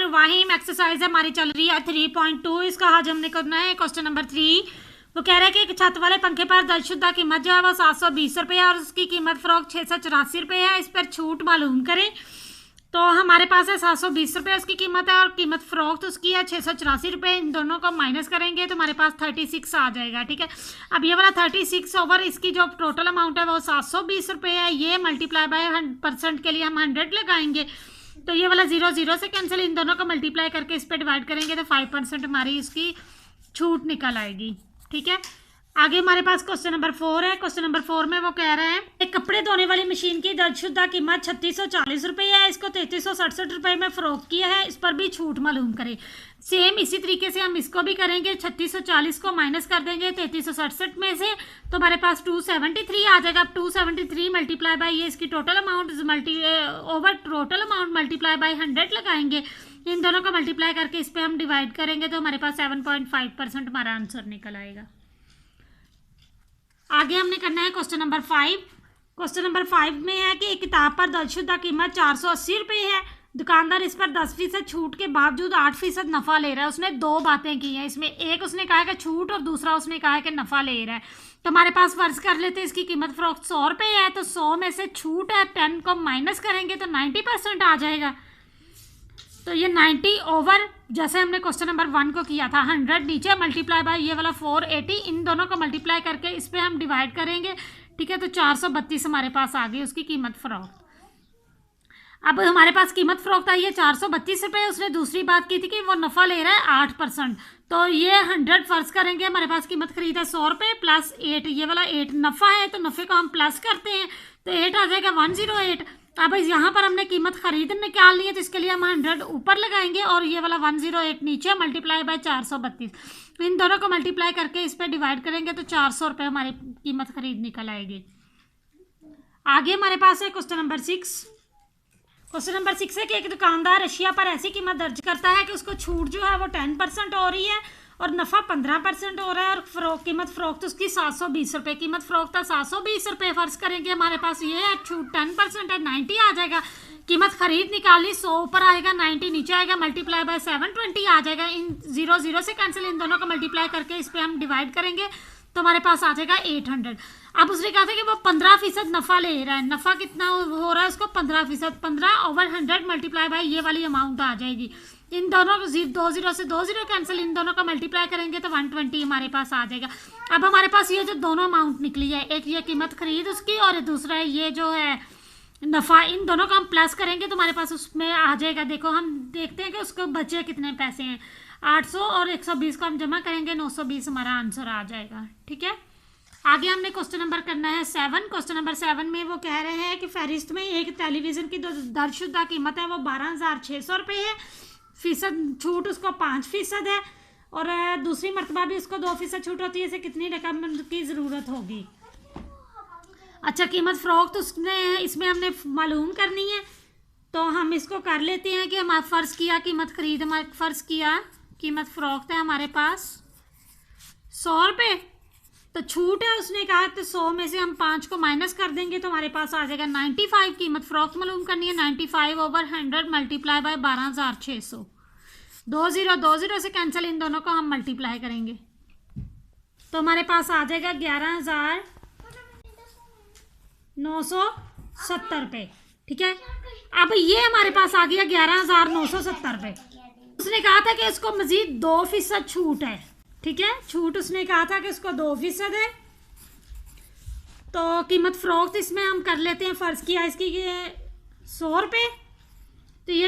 Everyone, वाहिम exercise हमारी चल रही है 3.2। इसका आज हमने करना है क्वेश्चन नंबर 3। वो कह रहा है कि एक छत वाले पंखे पर दरशुदा कीमत जो है वो 720 रुपये है और उसकी कीमत फरोख्त 684 रुपये है। इस पर छूट मालूम करें। तो हमारे पास है 720 रुपये उसकी कीमत है और कीमत फरोख्त उसकी है 684 रुपये। इन दोनों को माइनस करेंगे तो हमारे पास 36 आ जाएगा। ठीक है, अब ये वाला 36 ओवर इसकी जो टोटल अमाउंट है वो 720 रुपये है। ये मल्टीप्लाई बाय 100% के लिए हम 100 लगाएंगे तो ये वाला 0 0 से कैंसिल, इन दोनों को मल्टीप्लाई करके इस पर डिवाइड करेंगे तो 5% हमारी इसकी छूट निकल आएगी। ठीक है, आगे हमारे पास क्वेश्चन नंबर 4 है। क्वेश्चन नंबर 4 में वो कह रहे हैं एक कपड़े धोने वाली मशीन की दरशुदा कीमत 3640 रुपये है। इसको 3367 रुपये में फरोख्त किया है। इस पर भी छूट मालूम करें। सेम इसी तरीके से हम इसको भी करेंगे। 3640 को माइनस कर देंगे 3367 में से तो हमारे पास 273 आ जाएगा। अब 273 मल्टीप्लाई बाय ये इसकी total amount over total amount multiply by 100 लगाएंगे। इन दोनों को मल्टीप्लाई करके इस पर हम डिवाइड करेंगे तो हमारे पास 7.5% हमारा आंसर निकल आएगा। आगे हमने करना है क्वेश्चन नंबर 5। क्वेश्चन नंबर 5 में है कि एक किताब पर दरशुदा कीमत 480 रुपये है। दुकानदार इस पर 10% छूट के बावजूद 8% नफ़ा ले रहा है। उसने दो बातें की हैं इसमें, एक उसने कहा है कि छूट और दूसरा उसने कहा है कि नफ़ा ले रहा है। तो हमारे पास फर्ज कर लेते हैं इसकी कीमत फरोख्त 100 रुपये है तो 100 में से छूट है 10 को माइनस करेंगे तो 90% आ जाएगा। तो ये 90 ओवर जैसे हमने क्वेश्चन नंबर 1 को किया था 100 नीचे मल्टीप्लाई बाय ये वाला 480, इन दोनों को मल्टीप्लाई करके इस पर हम डिवाइड करेंगे। ठीक है, तो 432 हमारे पास आ गई उसकी कीमत फरोख्त। अब हमारे पास कीमत फरोख्त आई है 432 रुपये। उसने दूसरी बात की थी कि वो नफ़ा ले रहा है 8%। तो ये 100 फर्ज करेंगे। हमारे पास कीमत खरीद है 100 रुपये प्लस 8, ये वाला 8 नफ़ा है तो नफ़े को हम प्लस करते हैं तो 8 आ जाएगा 108। अब यहाँ पर हमने कीमत खरीद निकालनी है तो इसके लिए हम 100 ऊपर लगाएंगे और ये वाला 108 नीचे मल्टीप्लाई बाय 432, इन दोनों को मल्टीप्लाई करके इस पर डिवाइड करेंगे तो 400 रुपये हमारी कीमत खरीद निकल आएगी। आगे हमारे पास है क्वेश्चन नंबर 6। क्वेश्चन नंबर 6 है कि एक दुकानदार अशिया पर ऐसी कीमत दर्ज करता है कि उसको छूट जो है वो 10% हो रही है और नफ़ा 15% हो रहा है और कीमत फरोख्त उसकी 720 रुपये। कीमत फरोख्त है 720 रुपये। फर्ज करेंगे हमारे पास ये है छूट 10% है 90 आ जाएगा। कीमत खरीद निकालनी 100 ऊपर आएगा 90 नीचे आएगा मल्टीप्लाई बाय 720 आ जाएगा। इन 0 0 से कैंसिल, इन दोनों को मल्टीप्लाई करके इस पर हम डिवाइड करेंगे तो हमारे पास आ जाएगा 800। अब उसने कहा था कि वो 15% नफ़ा ले रहा है। नफ़ा कितना हो रहा है उसको 15%। 15 ओवर 100 मल्टीप्लाई बाय ये वाली अमाउंट आ जाएगी। इन दोनों को 2 0 से 2 0 कैंसिल, इन दोनों को मल्टीप्लाई करेंगे तो 120 हमारे पास आ जाएगा। अब हमारे पास ये जो दोनों अमाउंट निकली है, एक ये कीमत खरीद उसकी और दूसरा है ये जो है नफ़ा, इन दोनों को हम प्लस करेंगे तो हमारे पास उसमें आ जाएगा। देखो हम देखते हैं कि उसको बचे कितने पैसे हैं। 800 और 120 को हम जमा करेंगे 920 हमारा आंसर आ जाएगा। ठीक है, आगे हमने क्वेश्चन नंबर करना है 7। क्वेश्चन नंबर 7 में वो कह रहे हैं कि फहरिस्त में एक टेलीविज़न की दरशुदा कीमत है वो 12,600 रुपये है। फीसद छूट उसको 5% है और दूसरी मरतबा भी उसको 2% छूट होती है। इसे कितनी रकम की ज़रूरत होगी? अच्छा, कीमत फ़रोख्त उसने इसमें हमने मालूम करनी है तो हम इसको कर लेते हैं कि हम फ़र्ज़ किया कीमत खरीद, हमारे फ़र्ज़ किया कीमत फ़रोख्त है हमारे पास 100 रुपये तो छूट है उसने कहा तो 100 में से हम 5 को माइनस कर देंगे तो हमारे पास आ जाएगा 95। कीमत फ़रोख्त मालूम करनी है 95 ओवर 100 मल्टीप्लाई बाय 12,600। 2 0 से कैंसिल, इन दोनों को हम मल्टीप्लाई करेंगे तो हमारे पास आ जाएगा 11,970 रुपये। ठीक है, अब ये हमारे पास आ गया 11,970 रुपये। उसने कहा था कि उसको मज़ीद 2% छूट है। ठीक है, छूट उसने कहा था कि उसको 2% है तो कीमत फ़रोख्त इसमें हम कर लेते हैं। फ़र्ज़ किया इसकी 100 रुपये तो ये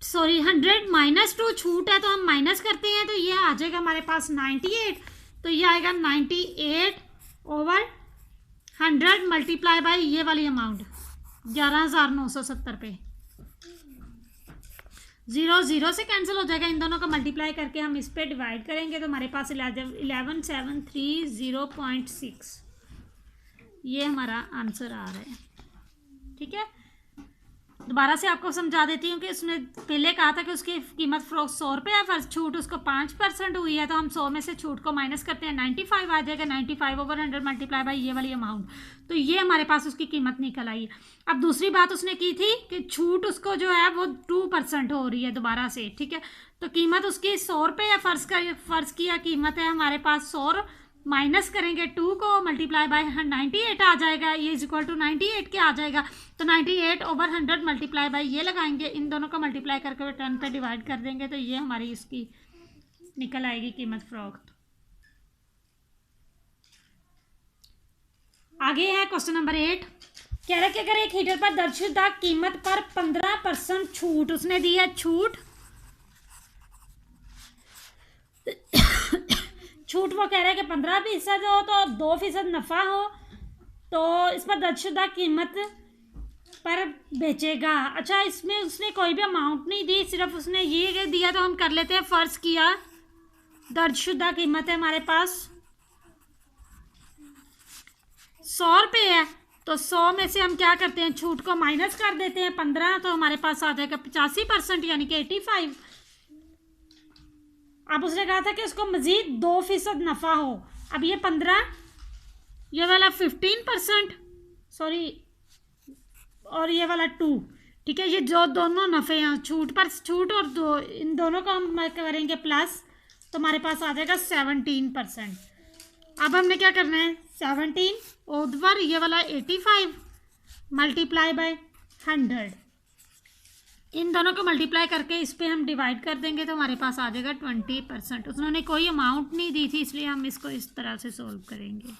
100 माइनस 2 छूट है तो हम माइनस करते हैं तो ये आ जाएगा हमारे पास 98। तो ये आएगा 98 ओवर 100 मल्टीप्लाई बाय ये वाली अमाउंट 11,970 रुपये। 0 0 से कैंसिल हो जाएगा, इन दोनों को मल्टीप्लाई करके हम इस पे डिवाइड करेंगे तो हमारे पास 11730.6 ये हमारा आंसर आ रहा है। ठीक है, दोबारा से आपको समझा देती हूँ कि उसने पहले कहा था कि उसकी कीमत फ़रोख्त 100 रुपये है, फर्स्ट छूट उसको 5% हुई है, तो हम 100 में से छूट को माइनस करते हैं 95 आ जाएगा, 95/100 मल्टीप्लाई बाई ये वाली अमाउंट, तो ये हमारे पास उसकी कीमत निकल आई है। अब दूसरी बात उसने की थी कि छूट उसको जो है वो 2% हो रही है दोबारा से, ठीक है। तो कीमत उसकी 100 रुपये है, फ़र्ज़ किया कीमत है हमारे पास 100, माइनस करेंगे 2 को, मल्टीप्लाई बाय 98 आ जाएगा, ये इज इक्वल टू 98 क्या आ जाएगा, तो 98/100 मल्टीप्लाई बाय ये लगाएंगे, इन दोनों को मल्टीप्लाई करके 10 पे डिवाइड कर देंगे, तो ये हमारी इसकी निकल आएगी कीमत फ़रोख्त। आगे है क्वेश्चन नंबर 8, कह रहे कि अगर एक हीटर पर दर्जशुदा कीमत पर 15% छूट उसने दी है, छूट वो कह रहा है कि 15% हो तो 2% नफ़ा हो, तो इस पर दर्जशुदा कीमत पर बेचेगा। अच्छा, इसमें उसने कोई भी अमाउंट नहीं दी, सिर्फ उसने ये दिया, तो हम कर लेते हैं, फ़र्ज़ किया दर्जशुदा कीमत है हमारे पास 100 रुपये है, तो 100 में से हम क्या करते हैं, छूट को माइनस कर देते हैं 15, तो हमारे पास आ जाएगा 85% यानी कि 85। अब उसने कहा था कि उसको मज़ीद 2% नफ़ा हो, अब ये 15, ये वाला 15%, सॉरी, और ये वाला 2, ठीक है, ये जो दोनों नफ़े हैं छूट पर छूट और दो, इन दोनों को हम करेंगे प्लस, तो हमारे पास आ जाएगा 17%। अब हमने क्या करना है, 17 ओवर ये वाला 85 मल्टीप्लाई बाय 100, इन दोनों को मल्टीप्लाई करके इस पे हम डिवाइड कर देंगे, तो हमारे पास आ जाएगा 20%। उन्होंने कोई अमाउंट नहीं दी थी, इसलिए हम इसको इस तरह से सोल्व करेंगे,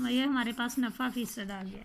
ये हमारे पास नफ़ा फ़ीसद आ गया।